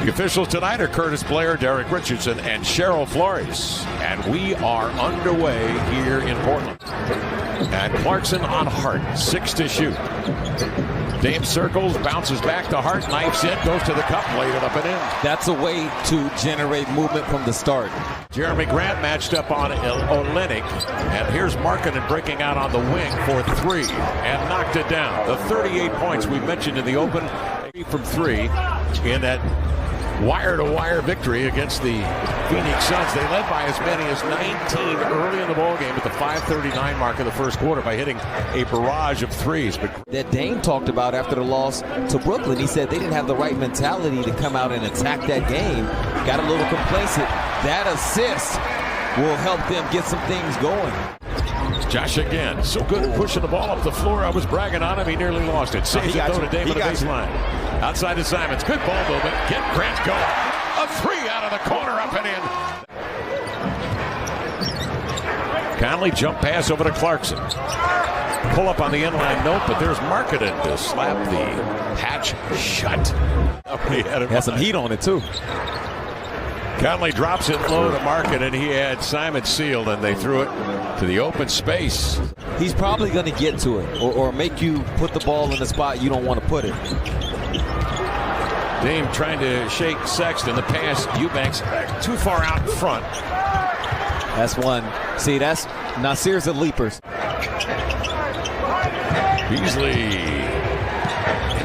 The officials tonight are Curtis Blair, Derek Richardson, and Cheryl Flores. And we are underway here in Portland. And Clarkson on Hart, 6 to shoot. Dame circles, bounces back to Hart, knifes in, goes to the cup, laid it up and in. That's a way to generate movement from the start. Jeremy Grant matched up on Olenek, and here's Markkanen breaking out on the wing for 3 and knocked it down. The 38 points we mentioned in the open from 3 in that wire-to-wire victory against the Phoenix Suns. They led by as many as 19 early in the ballgame at the 5:39 mark of the first quarter by hitting a barrage of threes. But that Dame talked about after the loss to Brooklyn, he said they didn't have the right mentality to come out and attack that game. Got a little complacent. That assist will help them get some things going. Josh again, so good at pushing the ball up the floor. I was bragging on him. He nearly lost it. Saves it though to Dame at the baseline. Outside to Simons. Good ball movement. Get Grant going. A 3 out of the corner, up and in. Conley jump pass over to Clarkson. Pull up on the inline note, but there's Markkanen to slap the hatch shut. Has some heat on it too. Conley drops it low to Markkanen, and he had Simon sealed, and they threw it to the open space. He's probably going to get to it or make you put the ball in the spot you don't want to put it. Dame trying to shake Sexton. The pass, Eubanks too far out in front. That's one. See, that's Nasir's and leapers. Beasley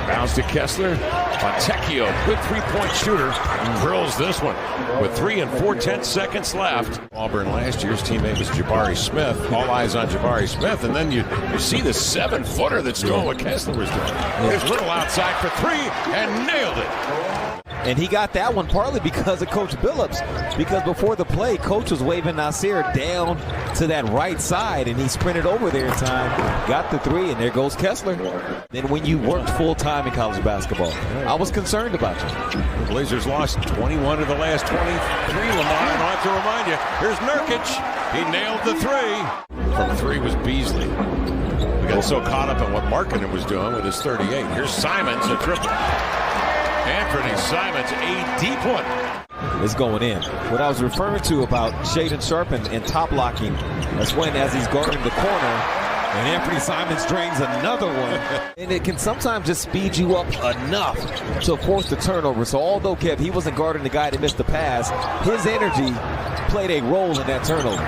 bounce to Kessler. Fontecchio, good three-point shooter, drills this one with 3 and 4/10 seconds left. Auburn last year's teammate was Jabari Smith. All eyes on Jabari Smith, and then you see the 7-footer that's doing what Kessler was doing. Here's Little outside for 3 and nailed it. And he got that one partly because of Coach Billups. Because before the play, Coach was waving Nasir down to that right side, and he sprinted over there in time, got the 3, and there goes Kessler. Then when you worked full-time in college basketball, I was concerned about you. The Blazers lost 21 of the last 23, Lamar, and I have to remind you, here's Nurkic. He nailed the 3. From 3 was Beasley. We got so caught up in what Markkanen was doing with his 38. Here's Simons, a triple. Anthony Simons, a deep one. It's going in. What I was referring to about Shaedon Sharpe and top locking, that's when as he's guarding the corner, and Anthony Simons drains another one. And it can sometimes just speed you up enough to force the turnover. So although, Kev, he wasn't guarding the guy that missed the pass, his energy played a role in that turnover.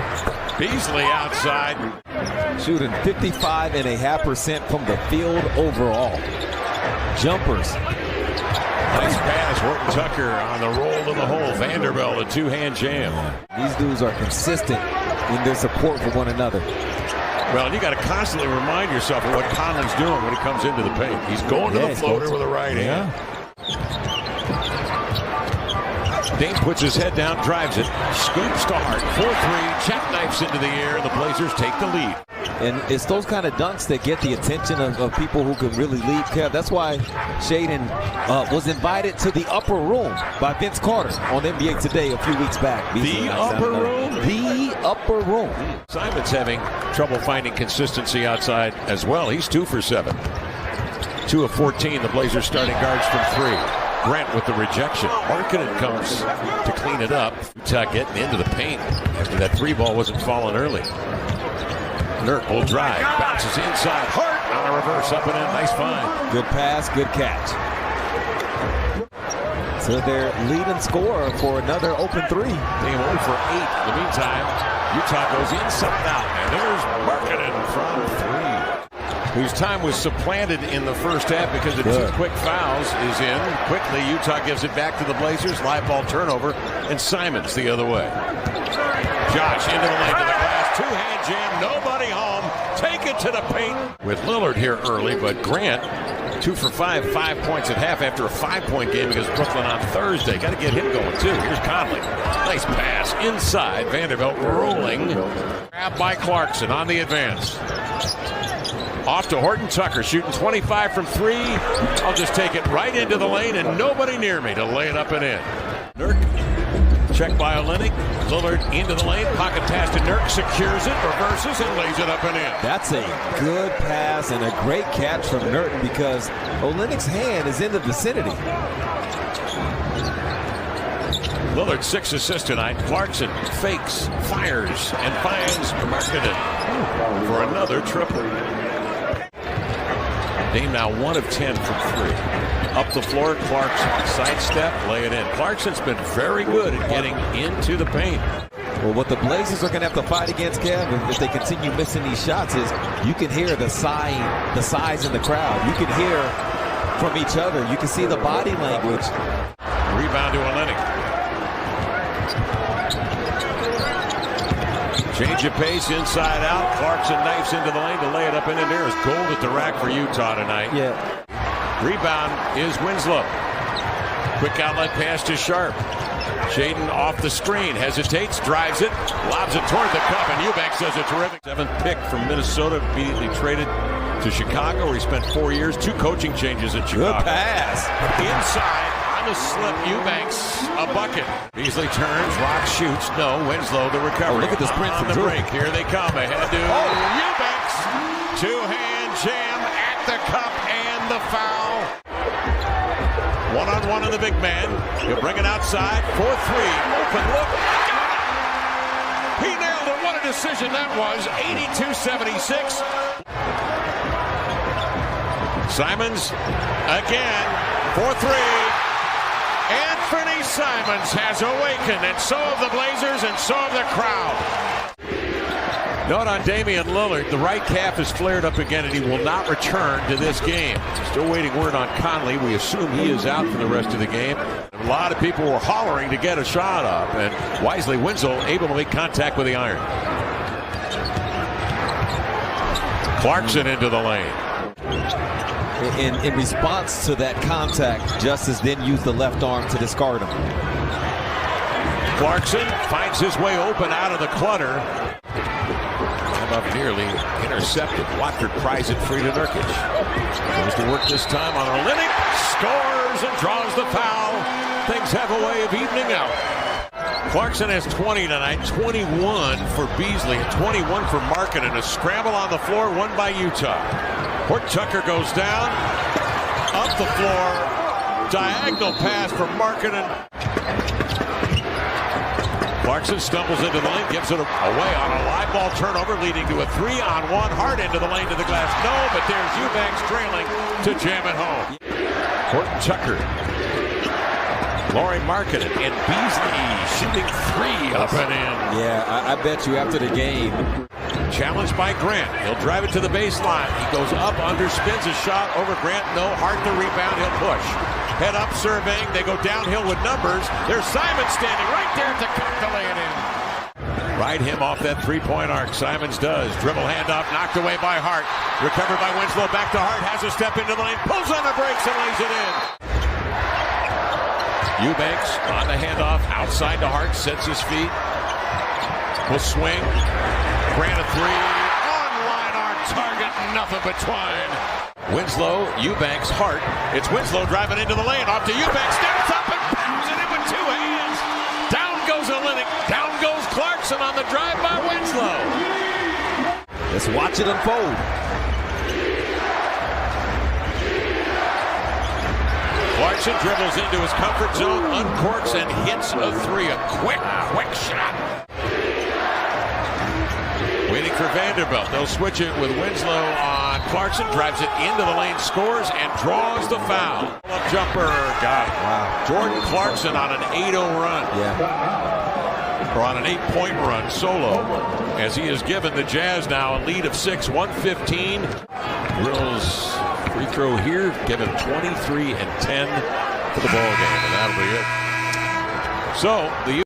Beasley outside. Shooting 55.5% from the field overall. Jumpers. Nice pass, Horton Tucker on the roll to the hole. Vanderbilt, a two-hand jam. These dudes are consistent in their support for one another. Well, you got to constantly remind yourself of what Conley's doing when he comes into the paint. He's going to the floater with a right hand. Dame puts his head down, drives it, scoops to Hart. 4-3, jackknifes into the air, and the Blazers take the lead. And it's those kind of dunks that get the attention of people who can really lead, Kev. That's why Shaedon was invited to the upper room by Vince Carter on NBA Today a few weeks back. The upper room? The upper room. Simon's having trouble finding consistency outside as well. He's 2 for 7. 2 of 14, the Blazers starting guards from 3. Grant with the rejection. Markkanen comes to clean it up. Utah getting into the paint after that 3 ball wasn't falling early. Nurk will drive, bounces inside. Hart on a reverse, up and in. Nice find. Good pass, good catch. So their leading scorer for another open 3. Dame 0 for 8. In the meantime, Utah goes inside out. And there's Markkanen from 3. Whose time was supplanted in the first half because of 2 quick fouls is in. Quickly, Utah gives it back to the Blazers. Live ball turnover, and Simons the other way. Josh into the lane to the glass. 2-hand jam, nobody home. Take it to the paint. With Lillard here early, but Grant 2 for 5, 5 points at half after a 5-point game against Brooklyn on Thursday. Got to get him going too. Here's Conley. Nice pass inside. Vanderbilt rolling. Grab by Clarkson on the advance. Off to Horton Tucker, shooting 25 from 3. I'll just take it right into the lane and nobody near me to lay it up and in. Nurk Check by Olynyk. Lillard into the lane. Pocket pass to Nurk. Secures it. Reverses and lays it up and in. That's a good pass and a great catch from Nurk because Olynyk's hand is in the vicinity. Lillard 6 assists tonight. Clarkson fakes, fires, and finds Markkanen for another triple. Dame now 1 of 10 from 3. Up the floor, Clarkson sidestep, lay it in. Clarkson's been very good at getting into the paint. Well, what the Blazers are going to have to fight against, Kevin, if they continue missing these shots, is you can hear the sighs in the crowd. You can hear from each other. You can see the body language. Rebound to Olynyk. Change of pace inside out. Clarkson knifes into the lane to lay it up and in. There is gold at the rack for Utah tonight. Yeah. Rebound is Winslow. Quick outlet pass to Sharp. Shaden off the screen, hesitates, drives it, lobs it toward the cup, and Eubanks does a terrific 7th pick from Minnesota, immediately traded to Chicago, where he spent 4 years, 2 coaching changes in Chicago. Good pass. Inside, on the slip, Eubanks, a bucket. Beasley turns, Rock shoots, no, Winslow the recovery. Oh, look at the sprint on from the Drew. break. Here they come, ahead to Eubanks. 2-hand jam at the cup and the foul. 1-on-1 on the big man. He'll bring it outside. 4-3. Open look. He nailed it. What a decision that was. 82-76. Simons again. 4-3. Anthony Simons has awakened, and so have the Blazers, and so have the crowd. Note on Damian Lillard, the right calf is flared up again, and he will not return to this game. Still waiting word on Conley. We assume he is out for the rest of the game. A lot of people were hollering to get a shot up, and wisely Winslow able to make contact with the iron. Clarkson into the lane. In response to that contact, Justice then used the left arm to discard him. Clarkson finds his way open out of the clutter. Up nearly intercepted. Watford pries it free to Nurkic. Goes to work this time on Olynyk. Scores and draws the foul. Things have a way of evening out. Clarkson has 20 tonight. 21 for Beasley and 21 for Markkanen. A scramble on the floor, won by Utah. Hort Tucker goes down. Up the floor. Diagonal pass from Markkanen. Clarkson stumbles into the lane, gives it away on a live ball turnover, leading to a 3-on-1. Hard into the lane to the glass. No, but there's Eubanks trailing to jam it home. Horton Tucker. Lauri Markkanen and Beasley shooting 3 up and in. Yeah, I bet you after the game. Challenged by Grant. He'll drive it to the baseline. He goes up, under, spins a shot over Grant. No, Hart the rebound. He'll push. Head up surveying. They go downhill with numbers. There's Simon standing right there at the cup to lay it in. Ride him off that 3-point arc. Simons does. Dribble handoff knocked away by Hart. Recovered by Winslow. Back to Hart. Has a step into the lane. Pulls on the brakes and lays it in. Eubanks on the handoff. Outside to Hart. Sets his feet. Will swing. Grant a 3. Online on target. Nothing but twine. Winslow, Eubanks, Hart. It's Winslow driving into the lane. Off to Eubanks. Steps up and pounds it in with 2 hands. Down goes Olynyk. Down goes Clarkson on the drive by Winslow. Let's watch it unfold. Clarkson dribbles into his comfort zone, uncorks, and hits a 3. A quick shot. Waiting for Vanderbilt. They'll switch it with Winslow on Clarkson. Drives it into the lane, scores, and draws the foul. Jumper. Got it. Wow. Jordan Clarkson on an 8-0 run. Yeah. Or on an 8-point run solo, as he has given the Jazz now a lead of 6, 115. Grills free throw here, given 23 and 10 for the ball game, and that'll be it. So the